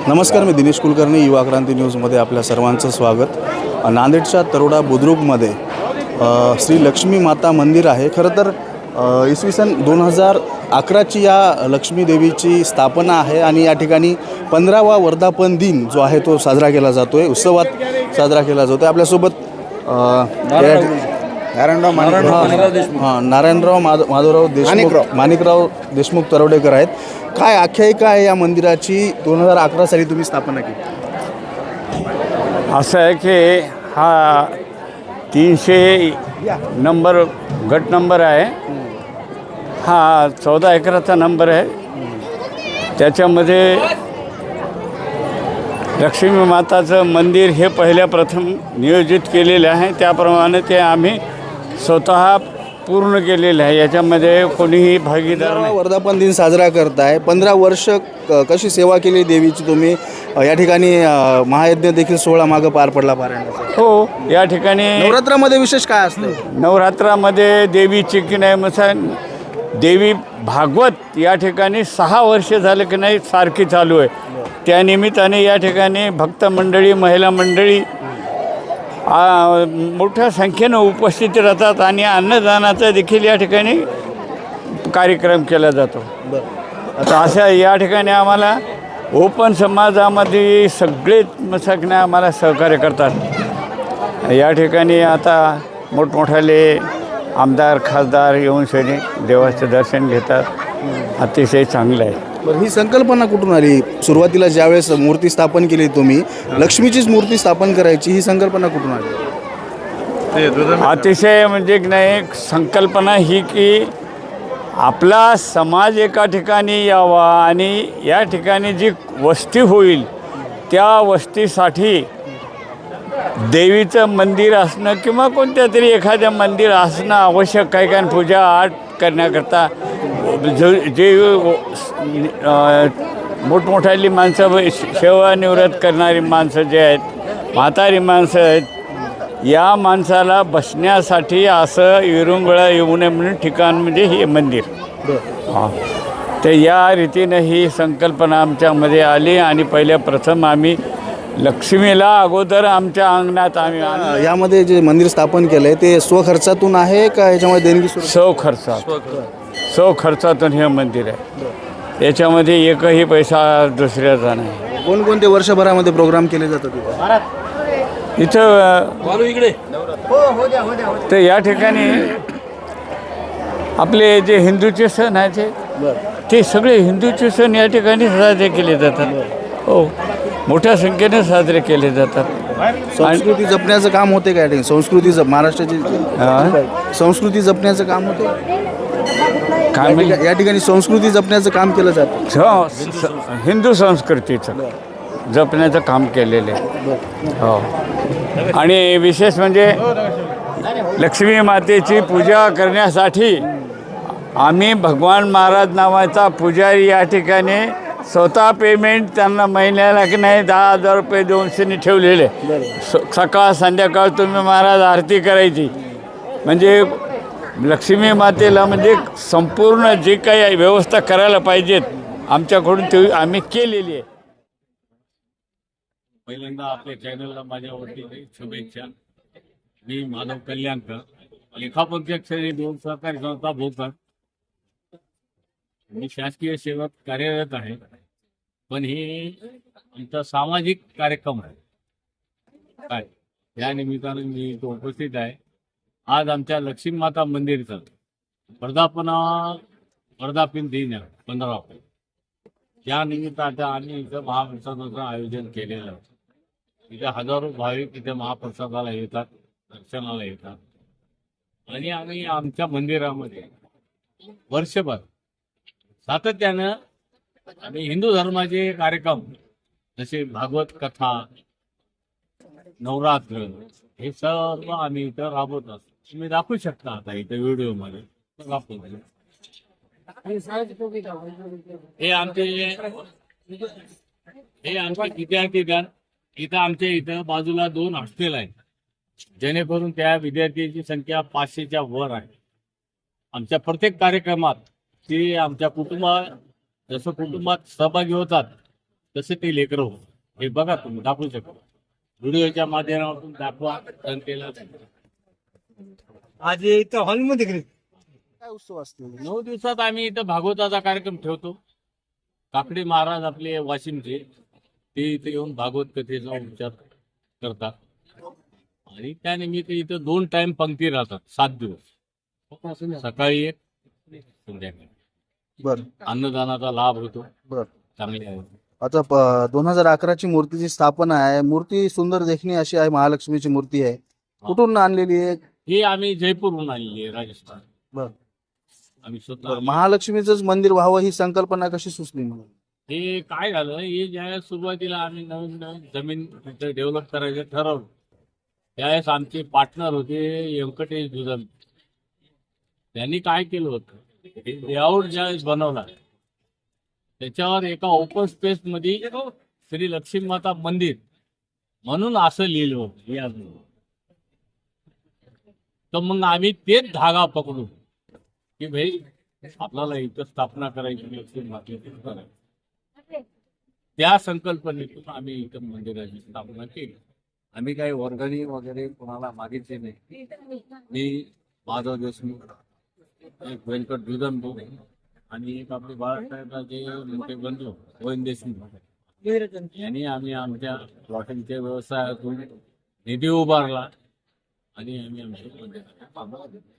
नमस्कार, मी दिनेश कुलकर्णी, युवा क्रांती न्यूजमध्ये आपल्या सर्वांचं स्वागत. नांदेडच्या तरोडा बुद्रुकमध्ये श्री लक्ष्मी माता मंदिर आहे. खरं तर इसवी सन 2011ची या लक्ष्मी देवीची स्थापना आहे आणि या ठिकाणी 15वा वर्धापन दिन जो आहे तो साजरा केला जातो आहे, उत्सवात साजरा केला जातो आहे. आपल्यासोबत नारायणराव माधवराव देशमुख माणिकराव देशमुख तरोडेकर आहेत. काय आख्यायिका आहे या मंदिराची? 2011 साली तुम्ही स्थापना केली. असं आहे की हा 300 नंबर गट नंबर आहे. हा 14 एकराचा नंबर आहे. त्याच्यामध्ये लक्ष्मी माताचं मंदिर हे पहिल्या प्रथम नियोजित केलेलं आहे. त्याप्रमाणे ते आम्ही स्वतः पूर्ण केलेलं आहे. याच्यामध्ये कोणीही भागीदार नाही. वर्धापन दिन साजरा करताय. 15 वर्ष कशी सेवा केली देवीची तुम्ही? या ठिकाणी महायज्ञ देखील सोहळा मागं पार पडला पारायणाचा. हो, या ठिकाणी नवरात्रामध्ये विशेष काय असतं? नवरात्रामध्ये देवीची की नाही मग देवी भागवत या ठिकाणी 6 वर्ष झालं की नाही सारखी चालू आहे. त्यानिमित्ताने या ठिकाणी भक्त मंडळी, महिला मंडळी मोठ्या संख्येनं उपस्थित राहतात आणि अन्नदानाचा देखील या ठिकाणी कार्यक्रम केला जातो. आता अशा या ठिकाणी आम्हाला ओपन समाजामध्ये सगळेच मसकने आम्हाला सहकार्य करतात. या ठिकाणी आता मोठमोठाले आमदार खासदार येऊन सैनिक देवाचं दर्शन घेतात. अतिशय चांगलं आहे. बरं, ही संकल्पना कुठून आली? सुरुवातीला ज्यावेळेस मूर्ती स्थापन केली तुम्ही, लक्ष्मीचीच मूर्ती स्थापन करायची, ही संकल्पना कुठून आली? अतिशय म्हणजे की नाही संकल्पना ही की आपला समाज एका ठिकाणी यावा आणि या ठिकाणी जी वस्ती होईल त्या वस्तीसाठी देवीचं मंदिर असणं किंवा कोणत्या तरी एखाद्या मंदिर असणं आवश्यक आहे. कारण पूजा आठ करण्याकरता जे मोठमोठाली माणसं, सेवानिवृत्त करणारी माणसं जे आहेत, म्हातारी माणसं आहेत, या माणसाला बसण्यासाठी असं विरंगुळा येऊ नये म्हणून ठिकाण म्हणजे हे मंदिर. हां, तर या रीतीनं ही संकल्पना आमच्यामध्ये आली आणि पहिल्या प्रथम आम्ही लक्ष्मीला अगोदर आमच्या अंगणात आम्ही यामध्ये जे मंदिर स्थापन केलं आहे ते स्वखर्चातून आहे का याच्यामध्ये देणगी? खर्चातून हे मंदिर आहे. याच्यामध्ये एकही पैसा दुसऱ्याचा नाही. कोणकोणते वर्षभरामध्ये प्रोग्राम केले जातात इथं? इकडे तर या ठिकाणी आपले जे हिंदूचे सण आहेत ते सगळे हिंदूचे सण या ठिकाणी साजरे केले जातात. हो, मोठ्या संख्येने साजरे केले जातात. संस्कृती जपण्याचं काम होते का या ठिकाणी? महाराष्ट्राची संस्कृती जपण्याचं काम होते या ठिकाणी? संस्कृती जपण्याचं काम केलं जातं. हिंदू संस्कृतीचं जपण्याचं काम केलेलं आहे. हो, आणि विशेष म्हणजे लक्ष्मी मातेची पूजा करण्यासाठी आम्ही भगवान महाराज नावाचा पुजारी या ठिकाणी स्वतः पेमेंट त्यांना महिन्याला की नाही 10,000 रुपये 200 ठेवलेले. सकाळ संध्याकाळ तुम्ही महाराज आरती करायची. म्हणजे लक्ष्मी मातेला म्हणजे संपूर्ण जे काही व्यवस्था करायला पाहिजेत आमच्याकडून ते आम्ही केलेली आहे. पहिल्यांदा आपल्या चॅनलला माझ्या वतीने शुभेच्छा. मी मानव कल्याणकर, लेखापरीक्षक श्रेणी 2 सहकारी संस्था भोकर. मी शासकीय सेवक कार्यरत आहे, पण हे आमचा सामाजिक कार्यक्रम आहे. काय या निमित्तानं मी इथं उपस्थित आहे. आज आमच्या लक्ष्मी माता मंदिरचं वर्धापन दिन आहे 15. त्या निमित्तानं आम्ही इथं महाप्रसादाचं आयोजन केलेलं आहे. इथे हजारो भाविक इथे महाप्रसादाला येतात, दर्शनाला येतात. आणि आम्ही आमच्या मंदिरामध्ये वर्षभर सातत्यानं आम्ही हिंदू धर्माचे कार्यक्रम जसे भागवत कथा, नवरात्र हे सर्व आम्ही इथं राबवत असतो. तुम्ही दाखवू शकता आता इथं व्हिडिओमध्ये दाखवतो. हे आमचे विद्यार्थी द्या. इथं आमच्या इथं बाजूला 2 हॉस्टेल आहेत, जेणेकरून त्या विद्यार्थ्यांची संख्या 500च्या वर आहे. आमच्या प्रत्येक कार्यक्रमात ते आमच्या कुटुंबात जसं कुटुंबात सहभागी होतात तसे ते लेकरं हो. हे बघा तुम्ही दाखवू शकता व्हिडिओच्या माध्यमातून दाखवा जनतेला. आज इथं हॉलमध्ये गेले. काय उत्सव असतो? 9 दिवसात आम्ही इथं भागवताचा कार्यक्रम ठेवतो. काकडे महाराज आपले वाशिमचे ते इथे येऊन भागवत कथेचा उपचार करतात आणि त्यानिमित्त इथं 2 टाइम पंक्ती राहतात 7 दिवस, सकाळी एक संध्याकाळी. बर अन्नदानाचा लाभ होतो. बर चांगले आहे. आता 2011ची मूर्तीची स्थापना आहे. मूर्ती सुंदर देखणी अशी आहे. महालक्ष्मीची मूर्ती आहे. कुठून आणलेली आहे? ही आम्ही जयपूरहून आणलेली आहे, राजस्थान. बर आम्ही स्वतः. महालक्ष्मीचंच मंदिर व्हावं ही संकल्पना कशी सुचली म्हणून? हे काय झालं, हे ज्यावेळेस सुरुवातीला आम्ही नवीन नवीन जमीन डेव्हलप करायचं ठरवलं त्यावेळेस आमचे पार्टनर होते व्यंकटेश दुधम. त्यांनी काय केलं होतं, हे लेआउट ज्यावेळेस बनवला त्याच्यावर एका ओपन स्पेस मध्ये श्री लक्ष्मी माता मंदिर म्हणून असं लिहिलं होतं या. तर मग आम्ही तेच धागा पकडू की भाई आपल्याला इथं स्थापना करायची लक्ष्मी मातेची करायची. त्या संकल्पनेतून आम्ही इथं मंदिराची स्थापना केली. आम्ही काही वर्गणी वगैरे कोणाला मागितली नाही. मी माधव देशमुख, एक व्यंकट दुधम आणि एक आपले बाळासाहेबाचे मोठे बंधू गोविंद देशमुख यांनी आम्ही आमच्या प्लॉटिंगच्या व्यवसायातून निधी उभारला आणि आम्ही आमच्या मंदिराची स्थापना केली.